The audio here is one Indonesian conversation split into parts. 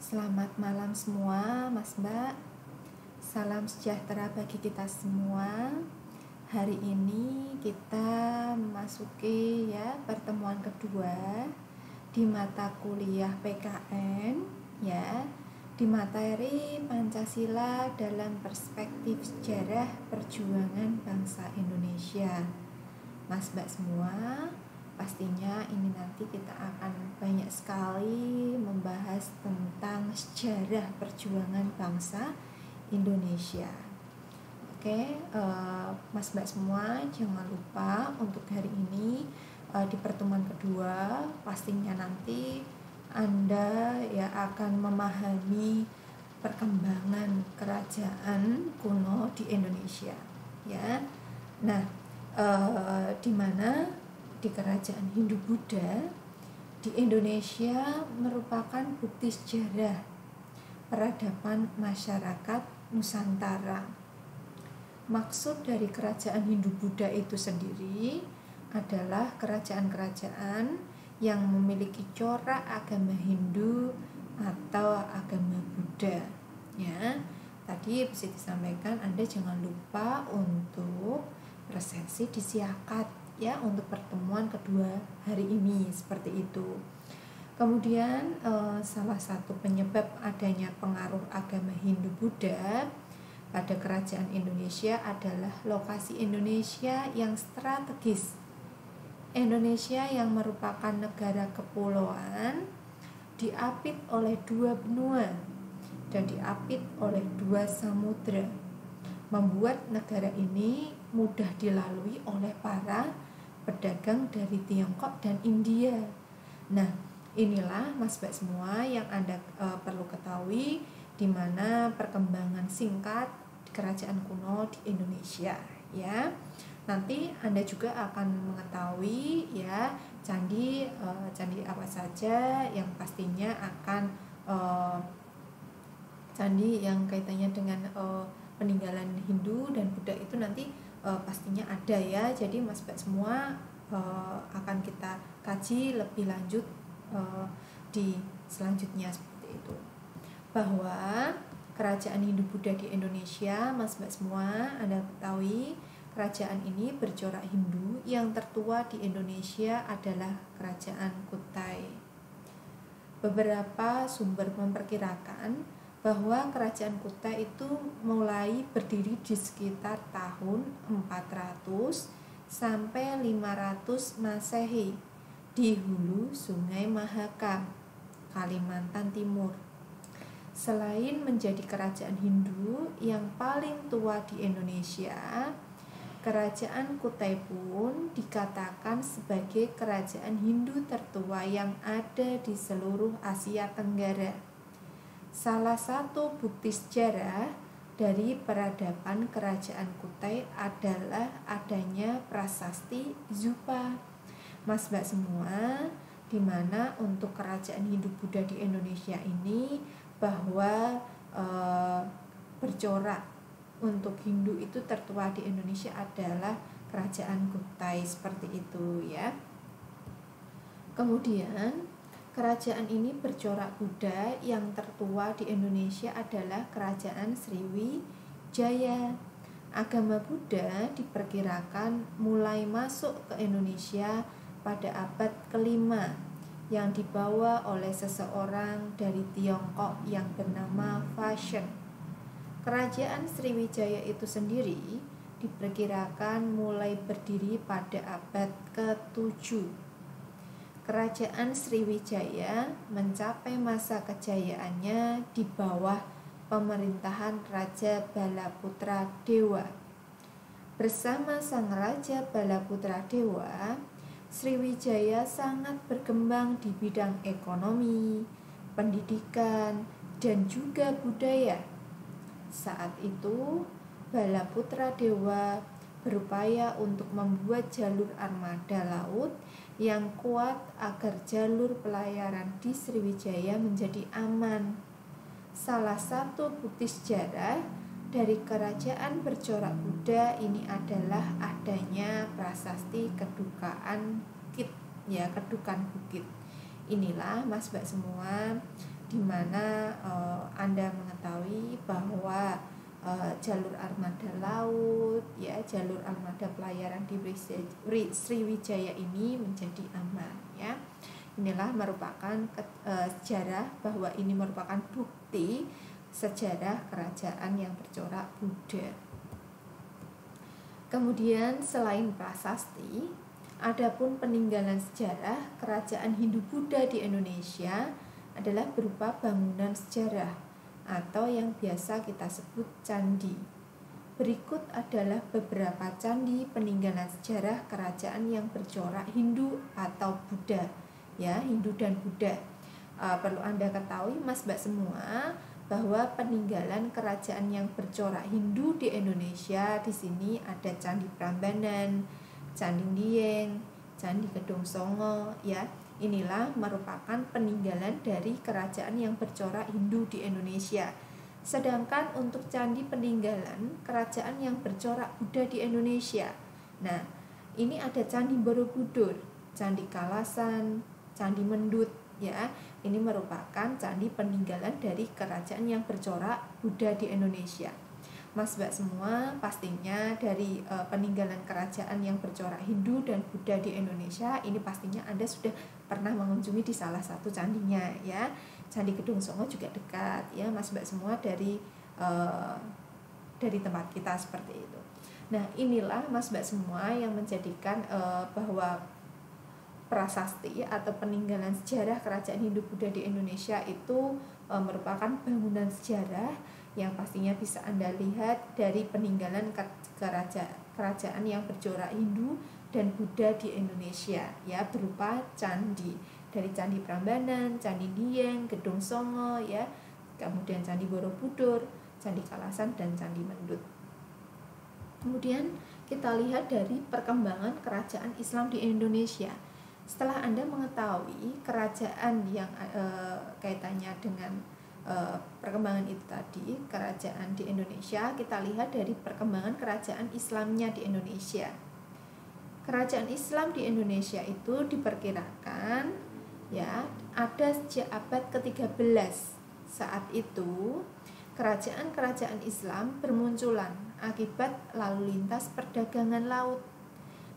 Selamat malam semua, Mas Mbak. Salam sejahtera bagi kita semua. Hari ini kita memasuki pertemuan kedua di mata kuliah PKN di materi Pancasila dalam perspektif sejarah perjuangan bangsa Indonesia. Mas Mbak semua, pastinya ini nanti kita akan banyak sekali membahas tentang sejarah perjuangan bangsa Indonesia. Oke, Mas Mbak semua, jangan lupa untuk hari ini di pertemuan kedua pastinya nanti Anda akan memahami perkembangan kerajaan kuno di Indonesia ya. Nah, di mana di kerajaan Hindu-Buddha di Indonesia merupakan bukti sejarah peradaban masyarakat Nusantara. Maksud dari kerajaan Hindu-Buddha itu sendiri adalah kerajaan-kerajaan yang memiliki corak agama Hindu atau agama Buddha ya. Tadi bisa disampaikan, Anda jangan lupa untuk presensi disiakat ya untuk pertemuan kedua hari ini seperti itu. Kemudian salah satu penyebab adanya pengaruh agama Hindu-Buddha pada kerajaan Indonesia adalah lokasi Indonesia yang strategis. Indonesia yang merupakan negara kepulauan diapit oleh dua benua dan diapit oleh dua samudra, membuat negara ini mudah dilalui oleh para pedagang dari Tiongkok dan India. Nah, inilah Mas Mbak semua yang Anda perlu ketahui di mana perkembangan singkat kerajaan kuno di Indonesia ya. Nanti Anda juga akan mengetahui ya candi apa saja yang pastinya akan candi yang kaitannya dengan peninggalan Hindu dan Buddha itu nanti pastinya ada ya. Jadi Mas Mbak semua akan kita kaji lebih lanjut di selanjutnya seperti itu. Bahwa kerajaan Hindu-Buddha di Indonesia, Mas Mbak semua, Anda ketahui kerajaan ini bercorak Hindu. Yang tertua di Indonesia adalah kerajaan Kutai. Beberapa sumber memperkirakan bahwa kerajaan Kutai itu mulai berdiri di sekitar tahun 400 sampai 500 Masehi di hulu Sungai Mahakam, Kalimantan Timur. Selain menjadi kerajaan Hindu yang paling tua di Indonesia, kerajaan Kutai pun dikatakan sebagai kerajaan Hindu tertua yang ada di seluruh Asia Tenggara. Salah satu bukti sejarah dari peradaban kerajaan Kutai adalah adanya prasasti Zupa. Mas Mbak semua, di mana untuk kerajaan Hindu-Buddha di Indonesia ini bahwa bercorak untuk Hindu itu tertua di Indonesia adalah kerajaan Kutai seperti itu ya. Kemudian kerajaan ini bercorak Buddha yang tertua di Indonesia adalah kerajaan Sriwijaya. Agama Buddha diperkirakan mulai masuk ke Indonesia pada abad ke-5 yang dibawa oleh seseorang dari Tiongkok yang bernama Fachen. Kerajaan Sriwijaya itu sendiri diperkirakan mulai berdiri pada abad ke-7. Kerajaan Sriwijaya mencapai masa kejayaannya di bawah pemerintahan Raja Balaputra Dewa. Bersama sang Raja Balaputra Dewa, Sriwijaya sangat berkembang di bidang ekonomi, pendidikan, dan juga budaya. Saat itu, Balaputra Dewa berupaya untuk membuat jalur armada laut yang kuat agar jalur pelayaran di Sriwijaya menjadi aman. Salah satu bukti sejarah dari kerajaan bercorak Buddha ini adalah adanya prasasti Kedukaan Bukit ya, Kedukan Bukit. Inilah Mas Mbak semua di mana Anda mengetahui bahwa jalur armada laut, ya, jalur armada pelayaran di Sriwijaya ini menjadi aman, ya. Inilah merupakan sejarah, bahwa ini merupakan bukti sejarah kerajaan yang bercorak Buddha. Kemudian selain prasasti, adapun peninggalan sejarah kerajaan Hindu-Buddha di Indonesia adalah berupa bangunan sejarah atau yang biasa kita sebut candi. Berikut adalah beberapa candi peninggalan sejarah kerajaan yang bercorak Hindu atau Buddha, ya, Hindu dan Buddha. Perlu Anda ketahui, Mas Mbak semua, bahwa peninggalan kerajaan yang bercorak Hindu di Indonesia di sini ada Candi Prambanan, Candi Dieng, Candi Gedong Songo, ya. Inilah merupakan peninggalan dari kerajaan yang bercorak Hindu di Indonesia. Sedangkan untuk candi peninggalan kerajaan yang bercorak Buddha di Indonesia, nah, ini ada Candi Borobudur, Candi Kalasan, Candi Mendut, ya. Ini merupakan candi peninggalan dari kerajaan yang bercorak Buddha di Indonesia. Mas Mbak semua, pastinya dari peninggalan kerajaan yang bercorak Hindu dan Buddha di Indonesia ini pastinya Anda sudah pernah mengunjungi di salah satu candinya, ya. Candi Gedong Songo juga dekat, ya, Mas Mbak semua, dari tempat kita seperti itu. Nah, inilah Mas Mbak semua yang menjadikan bahwa prasasti atau peninggalan sejarah kerajaan Hindu Buddha di Indonesia itu merupakan bangunan sejarah yang pastinya bisa Anda lihat dari peninggalan kerajaan yang bercorak Hindu dan Buddha di Indonesia, ya, berupa candi, dari Candi Prambanan, Candi Dieng, Gedong Songo, ya, kemudian Candi Borobudur, Candi Kalasan, dan Candi Mendut. Kemudian kita lihat dari perkembangan kerajaan Islam di Indonesia. Setelah Anda mengetahui kerajaan yang kaitannya dengan perkembangan itu tadi, kerajaan di Indonesia, kita lihat dari perkembangan kerajaan Islamnya di Indonesia. Kerajaan Islam di Indonesia itu diperkirakan, ya, ada sejak abad ke-13. Saat itu kerajaan-kerajaan Islam bermunculan akibat lalu lintas perdagangan laut.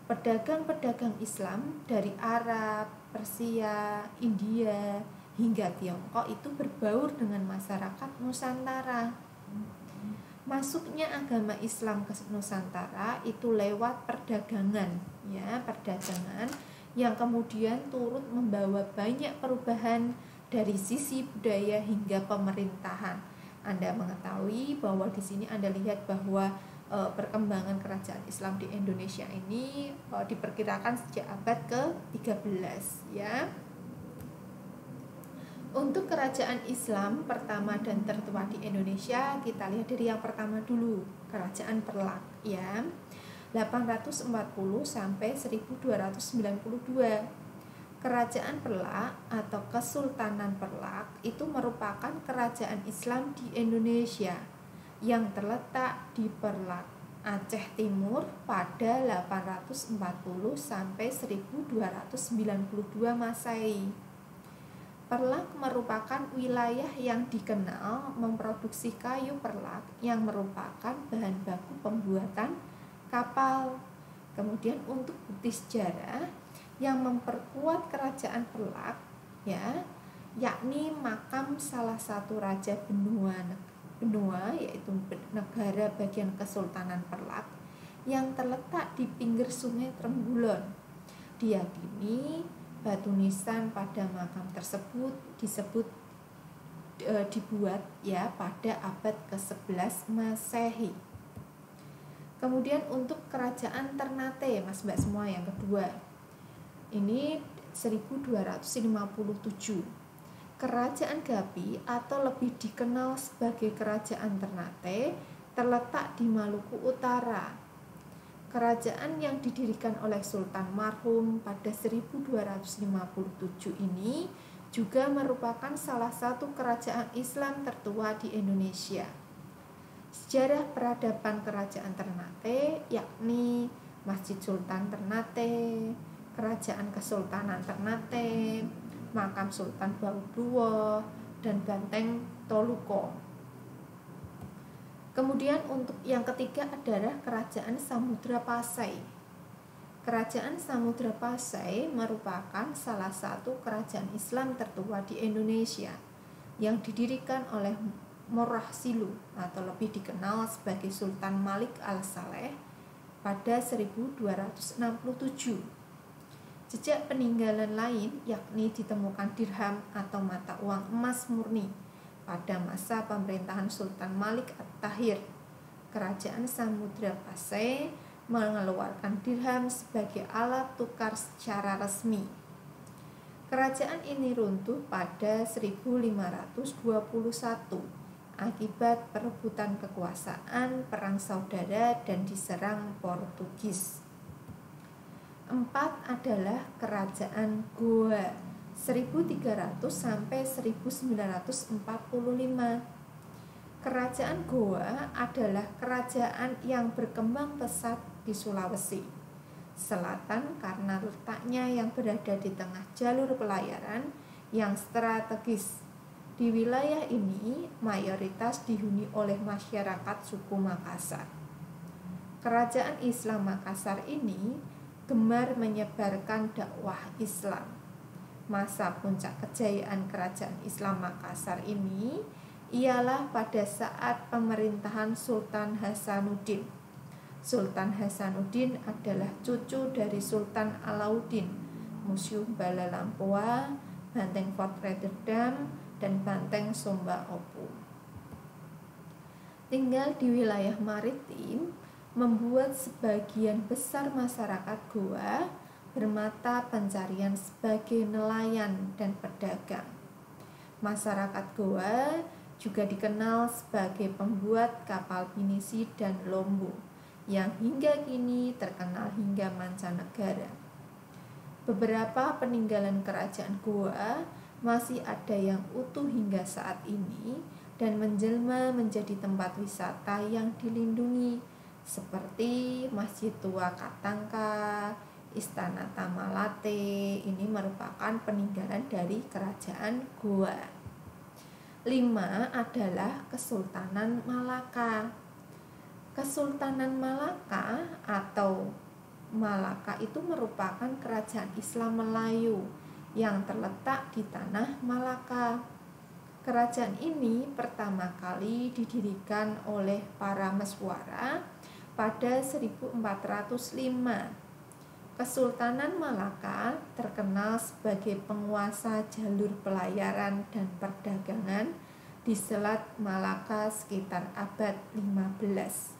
Pedagang-pedagang Islam dari Arab, Persia, India, hingga Tiongkok itu berbaur dengan masyarakat Nusantara. Masuknya agama Islam ke Nusantara itu lewat perdagangan, ya, perdagangan yang kemudian turut membawa banyak perubahan dari sisi budaya hingga pemerintahan. Anda mengetahui bahwa di sini Anda lihat bahwa perkembangan kerajaan Islam di Indonesia ini diperkirakan sejak abad ke-13, ya. Untuk kerajaan Islam pertama dan tertua di Indonesia, kita lihat dari yang pertama dulu, Kerajaan Perlak, ya. 840 sampai 1292. Kerajaan Perlak atau Kesultanan Perlak itu merupakan kerajaan Islam di Indonesia yang terletak di Perlak, Aceh Timur pada 840 sampai 1292 Masehi. Perlak merupakan wilayah yang dikenal memproduksi kayu perlak yang merupakan bahan baku pembuatan kapal. Kemudian untuk bukti sejarah yang memperkuat kerajaan Perlak, ya, yakni makam salah satu raja benua yaitu negara bagian Kesultanan Perlak yang terletak di pinggir Sungai Trenggalek. Diyakini batu nisan pada makam tersebut dibuat, ya, pada abad ke-11 Masehi. Kemudian untuk kerajaan Ternate, Mas Mbak semua, yang kedua, ini 1257. Kerajaan Gapi atau lebih dikenal sebagai Kerajaan Ternate terletak di Maluku Utara. Kerajaan yang didirikan oleh Sultan marhum pada 1257 ini juga merupakan salah satu kerajaan Islam tertua di Indonesia. Sejarah peradaban Kerajaan Ternate yakni Masjid Sultan Ternate, Kerajaan Kesultanan Ternate, Makam Sultan Baudowo, dan Banteng Toluko. Kemudian untuk yang ketiga adalah Kerajaan Samudra Pasai. Kerajaan Samudra Pasai merupakan salah satu kerajaan Islam tertua di Indonesia yang didirikan oleh Murrah Silu atau lebih dikenal sebagai Sultan Malik Al-Saleh pada 1267. Jejak peninggalan lain yakni ditemukan dirham atau mata uang emas murni pada masa pemerintahan Sultan Malik At-Tahir. Kerajaan Samudra Pasai mengeluarkan dirham sebagai alat tukar secara resmi. Kerajaan ini runtuh pada 1521 akibat perebutan kekuasaan, perang saudara, dan diserang Portugis. 4 adalah Kerajaan Goa 1300 sampai 1945. Kerajaan Goa adalah kerajaan yang berkembang pesat di Sulawesi Selatan karena letaknya yang berada di tengah jalur pelayaran yang strategis. Di wilayah ini mayoritas dihuni oleh masyarakat suku Makassar. Kerajaan Islam Makassar ini gemar menyebarkan dakwah Islam. Masa puncak kejayaan kerajaan Islam Makassar ini ialah pada saat pemerintahan Sultan Hasanuddin. Sultan Hasanuddin adalah cucu dari Sultan Alauddin, Museum Bala Lampoa, Banteng Fort Rotterdam, dan Banteng Sumba Opu. Tinggal di wilayah maritim membuat sebagian besar masyarakat Goa bermata pencarian sebagai nelayan dan pedagang. Masyarakat Goa juga dikenal sebagai pembuat kapal pinisi dan lombo yang hingga kini terkenal hingga mancanegara. Beberapa peninggalan kerajaan Goa masih ada yang utuh hingga saat ini dan menjelma menjadi tempat wisata yang dilindungi seperti Masjid Tua Katangka, Istana Tamalate. Ini merupakan peninggalan dari kerajaan Goa. 5 adalah Kesultanan Malaka. Kesultanan Malaka atau Malaka itu merupakan kerajaan Islam Melayu yang terletak di tanah Malaka. Kerajaan ini pertama kali didirikan oleh para Meswara pada 1405. Kesultanan Malaka terkenal sebagai penguasa jalur pelayaran dan perdagangan di Selat Malaka sekitar abad 15.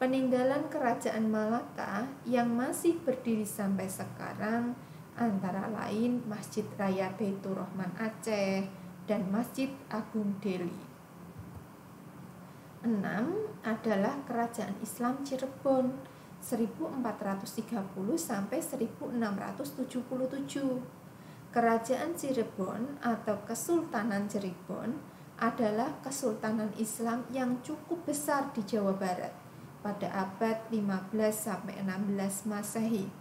Peninggalan kerajaan Malaka yang masih berdiri sampai sekarang antara lain Masjid Raya Baitur Rahman Aceh dan Masjid Agung Delhi. 6 adalah Kerajaan Islam Cirebon 1430 sampai 1677. Kerajaan Cirebon atau Kesultanan Cirebon adalah kesultanan Islam yang cukup besar di Jawa Barat pada abad 15 sampai 16 Masehi.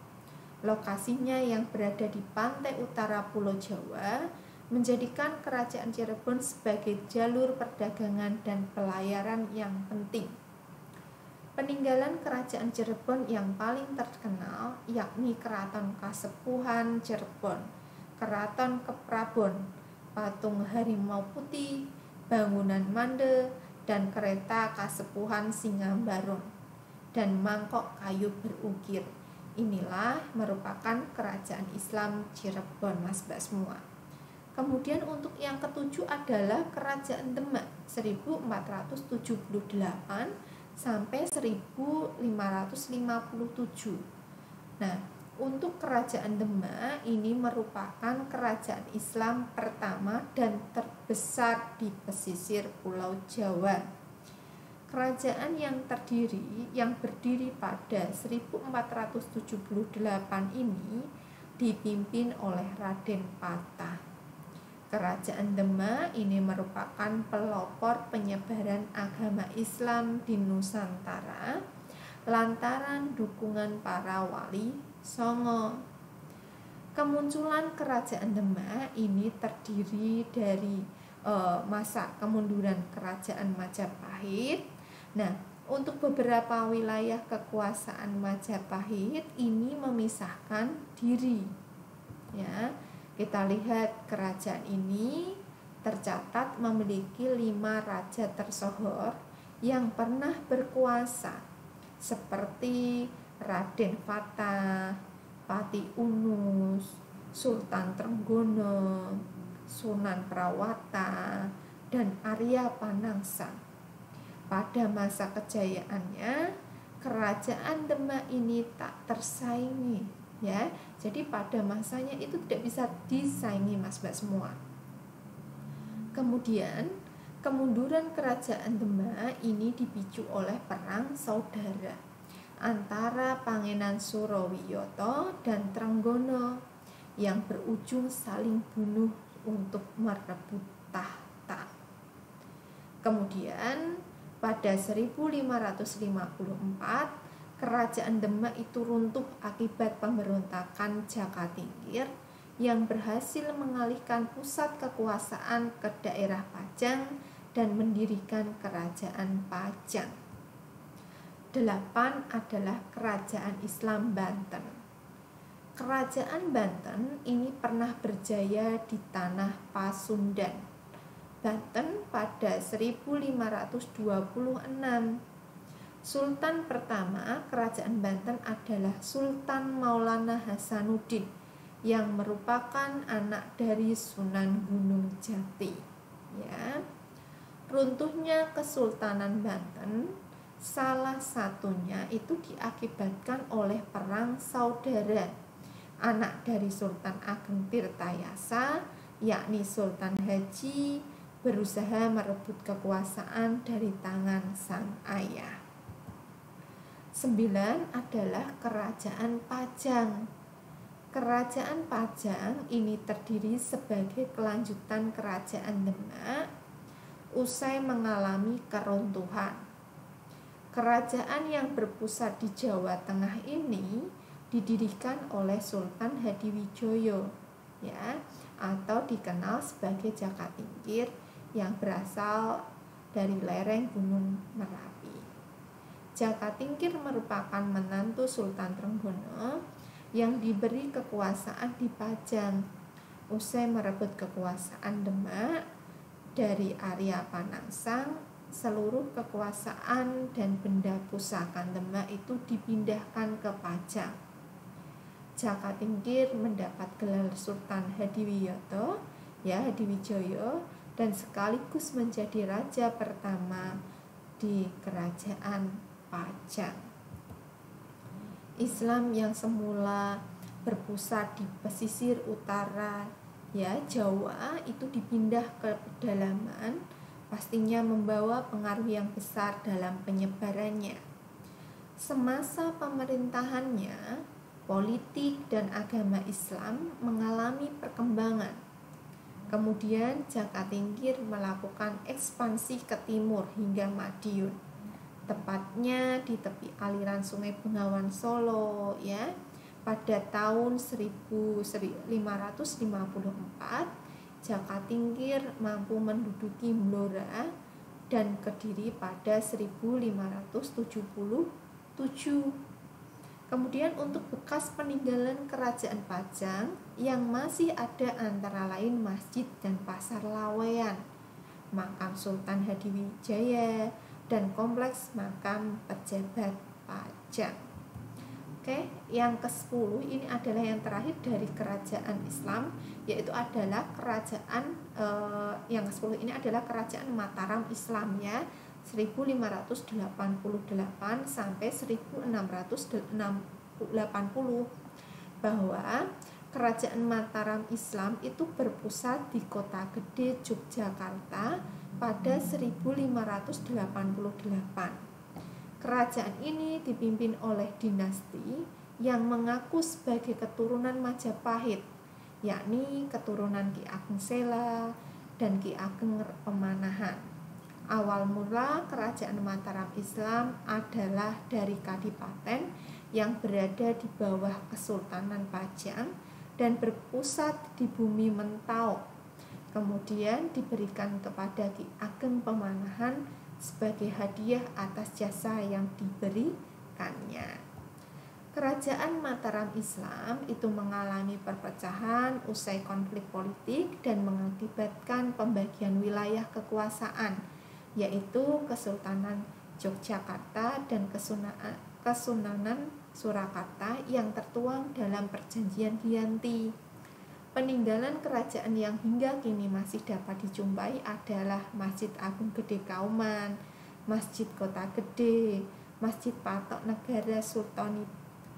Lokasinya yang berada di pantai utara Pulau Jawa menjadikan Kerajaan Cirebon sebagai jalur perdagangan dan pelayaran yang penting. Peninggalan Kerajaan Cirebon yang paling terkenal yakni Keraton Kasepuhan Cirebon, Keraton Keprabon, patung harimau putih, bangunan mande, dan kereta Kasepuhan Singambaron, dan mangkok kayu berukir. Inilah merupakan Kerajaan Islam Cirebon, Mas-Mbak semua. Kemudian untuk yang ketujuh adalah Kerajaan Demak 1478 sampai 1557. Nah, untuk Kerajaan Demak ini merupakan kerajaan Islam pertama dan terbesar di pesisir Pulau Jawa. Kerajaan yang berdiri pada 1478 ini dipimpin oleh Raden Patah. Kerajaan Demak ini merupakan pelopor penyebaran agama Islam di Nusantara lantaran dukungan para wali Songo. Kemunculan Kerajaan Demak ini terdiri dari masa kemunduran kerajaan Majapahit. Nah, untuk beberapa wilayah kekuasaan Majapahit ini memisahkan diri. Ya, kita lihat kerajaan ini tercatat memiliki 5 raja tersohor yang pernah berkuasa, seperti Raden Fatah, Pati Unus, Sultan Trenggono, Sunan Prawata, dan Arya Panangsang. Pada masa kejayaannya, kerajaan Demak ini tak tersaingi, ya. Jadi pada masanya itu tidak bisa disaingi, Mas Mbak semua. Kemudian kemunduran kerajaan Demak ini dipicu oleh perang saudara antara Pangenan Surowiyoto dan Trenggono yang berujung saling bunuh untuk merebut tahta. Kemudian pada 1554 kerajaan Demak itu runtuh akibat pemberontakan Jakatingkir yang berhasil mengalihkan pusat kekuasaan ke daerah Pajang dan mendirikan kerajaan Pajang. 8 adalah kerajaan Islam Banten. Kerajaan Banten ini pernah berjaya di tanah Pasundan, Banten pada 1526. Sultan pertama kerajaan Banten adalah Sultan Maulana Hasanuddin yang merupakan anak dari Sunan Gunung Jati. Ya. Runtuhnya Kesultanan Banten salah satunya itu diakibatkan oleh perang saudara anak dari Sultan Ageng Tirtayasa, yakni Sultan Haji, berusaha merebut kekuasaan dari tangan sang ayah. 9 adalah kerajaan Pajang. Kerajaan Pajang ini terdiri sebagai kelanjutan kerajaan Demak usai mengalami keruntuhan. Kerajaan yang berpusat di Jawa Tengah ini didirikan oleh Sultan Hadiwijoyo, ya, atau dikenal sebagai Jakatingkir, yang berasal dari lereng Gunung Merapi. Jakatingkir merupakan menantu Sultan Trenggono yang diberi kekuasaan di Pajang. Usai merebut kekuasaan Demak dari Arya Panangsang, seluruh kekuasaan dan benda pusaka Demak itu dipindahkan ke Pajang. Jakatingkir mendapat gelar Sultan Hadiwijoyo, dan sekaligus menjadi raja pertama di kerajaan Pajang. Islam yang semula berpusat di pesisir utara, ya, Jawa, itu dipindah ke pedalaman, pastinya membawa pengaruh yang besar dalam penyebarannya. Semasa pemerintahannya, politik dan agama Islam mengalami perkembangan. Kemudian Jakatingkir melakukan ekspansi ke timur hingga Madiun, tepatnya di tepi aliran Sungai Bengawan Solo, ya. Pada tahun 1554, Jakatingkir mampu menduduki Blora dan Kediri pada 1577. Kemudian untuk bekas peninggalan kerajaan Pajang yang masih ada antara lain masjid dan pasar Laweyan, makam Sultan Hadiwijaya, dan kompleks makam pejabat Pajang. Oke, yang ke-10 ini adalah yang terakhir dari kerajaan Islam, yaitu adalah kerajaan yang ke-10 ini adalah kerajaan Mataram Islam, ya, 1588 sampai 1680, bahwa kerajaan Mataram Islam itu berpusat di Kota Gede Yogyakarta pada 1588. Kerajaan ini dipimpin oleh dinasti yang mengaku sebagai keturunan Majapahit, yakni keturunan Ki Ageng Sela dan Ki Ageng Pemanahan. Awal mula kerajaan Mataram Islam adalah dari Kadipaten yang berada di bawah Kesultanan Pajang dan berpusat di bumi Mentau. kemudian diberikan kepada Ki Ageng Pemanahan sebagai hadiah atas jasa yang diberikannya. Kerajaan Mataram Islam itu mengalami perpecahan usai konflik politik dan mengakibatkan pembagian wilayah kekuasaan, yaitu Kesultanan Yogyakarta dan Kesunanan Surakarta yang tertuang dalam Perjanjian Giyanti. Peninggalan kerajaan yang hingga kini masih dapat dijumpai adalah Masjid Agung Gede Kauman, Masjid Kota Gede, Masjid Patok Negara Sultan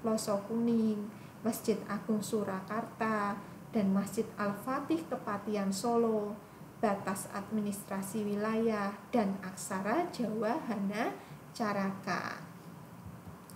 Ploso Kuning, Masjid Agung Surakarta, dan Masjid Al-Fatih Kepatihan Solo, batas administrasi wilayah, dan aksara Jawa Hana Caraka.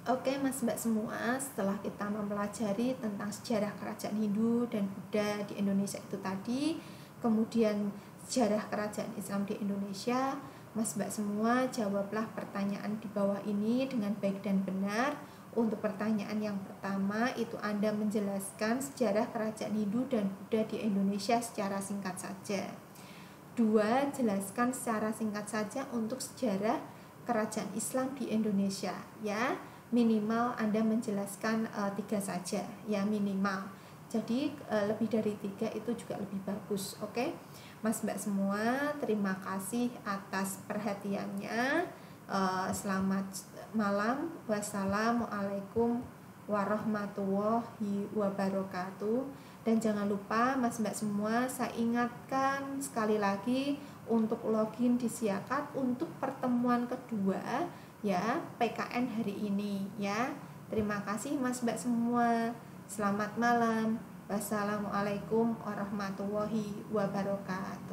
Oke Mas Mbak semua, setelah kita mempelajari tentang sejarah kerajaan Hindu dan Buddha di Indonesia itu tadi, kemudian sejarah kerajaan Islam di Indonesia, Mas Mbak semua jawablah pertanyaan di bawah ini dengan baik dan benar. Untuk pertanyaan yang pertama itu Anda menjelaskan sejarah kerajaan Hindu dan Buddha di Indonesia secara singkat saja. 2. Jelaskan secara singkat saja untuk sejarah kerajaan Islam di Indonesia, ya. Minimal Anda menjelaskan 3 saja, ya minimal. Jadi lebih dari 3 itu juga lebih bagus, oke? Mas Mbak semua, terima kasih atas perhatiannya. Selamat malam. Wassalamualaikum warahmatullahi wabarakatuh. Dan jangan lupa Mas Mbak semua, saya ingatkan sekali lagi untuk login di Siakat untuk pertemuan kedua, ya, PKN hari ini, ya. Terima kasih Mas Mbak semua. Selamat malam. Wassalamualaikum warahmatullahi wabarakatuh.